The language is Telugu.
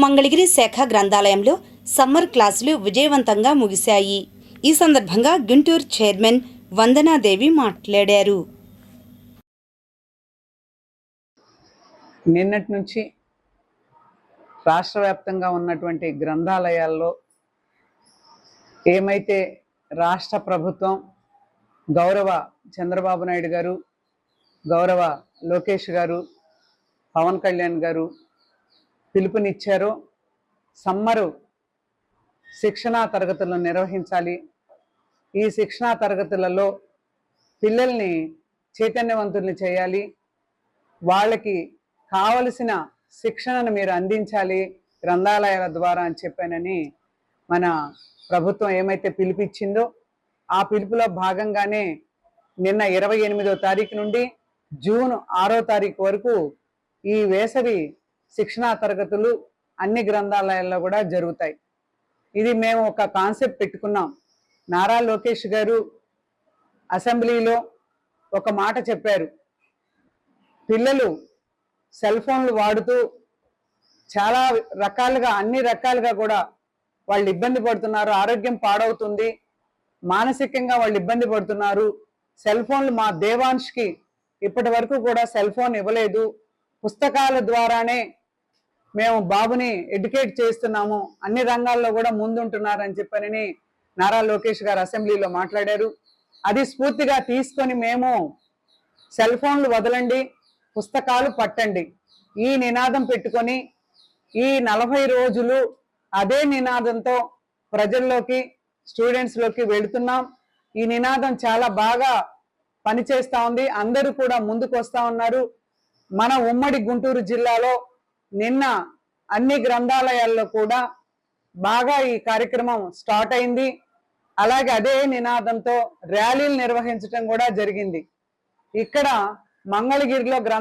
మంగళగిరి శాఖ గ్రంథాలయంలో సమ్మర్ క్లాసులు విజయవంతంగా ముగిశాయి. ఈ సందర్భంగా గుంటూరు చైర్మన్ వందనాదేవి మాట్లాడారు. నిన్నటి నుంచి రాష్ట్ర వ్యాప్తంగా ఉన్నటువంటి గ్రంథాలయాల్లో ఏమైతే రాష్ట్ర ప్రభుత్వం గౌరవ చంద్రబాబు నాయుడు గారు, గౌరవ లోకేష్ గారు, పవన్ కళ్యాణ్ గారు పిలుపునిచ్చారో సమ్మరు శిక్షణా తరగతులను నిర్వహించాలి, ఈ శిక్షణా తరగతులలో పిల్లల్ని చైతన్యవంతుల్ని చేయాలి, వాళ్ళకి కావలసిన శిక్షణను మీరు అందించాలి గ్రంథాలయాల ద్వారా అని చెప్పానని మన ప్రభుత్వం ఏమైతే పిలిపించిందో ఆ పిలుపులో భాగంగానే నిన్న 28వ తారీఖు నుండి జూన్ 6వ తారీఖు వరకు ఈ వేసవి శిక్షణా తరగతులు అన్ని గ్రంథాలయాల్లో కూడా జరుగుతాయి. ఇది మేము ఒక కాన్సెప్ట్ పెట్టుకున్నాం. నారా లోకేష్ గారు అసెంబ్లీలో ఒక మాట చెప్పారు, పిల్లలు సెల్ ఫోన్లు వాడుతూ చాలా రకాలుగా అన్ని రకాలుగా కూడా వాళ్ళు ఇబ్బంది పడుతున్నారు, ఆరోగ్యం పాడవుతుంది, మానసికంగా వాళ్ళు ఇబ్బంది పడుతున్నారు. సెల్ ఫోన్లు మా దేవాంష్కి ఇప్పటి వరకు కూడా సెల్ ఫోన్ ఇవ్వలేదు, పుస్తకాల ద్వారానే మేము బాబుని ఎడ్యుకేట్ చేస్తున్నాము, అన్ని రంగాల్లో కూడా ముందుంటున్నారని చెప్పని నారా లోకేష్ గారు అసెంబ్లీలో మాట్లాడారు. అది స్ఫూర్తిగా తీసుకొని మేము సెల్ ఫోన్లు వదలండి, పుస్తకాలు పట్టండి ఈ నినాదం పెట్టుకొని ఈ 40 రోజులు అదే నినాదంతో ప్రజల్లోకి స్టూడెంట్స్లోకి వెళుతున్నాం. ఈ నినాదం చాలా బాగా పనిచేస్తూ ఉంది, అందరూ కూడా ముందుకు వస్తూ ఉన్నారు. మన ఉమ్మడి గుంటూరు జిల్లాలో నిన్న అన్ని గ్రంథాలయాల్లో కూడా బాగా ఈ కార్యక్రమం స్టార్ట్ అయింది. అలాగే అదే నినాదంతో ర్యాలీలు నిర్వహించడం కూడా జరిగింది. ఇక్కడ మంగళగిరిలో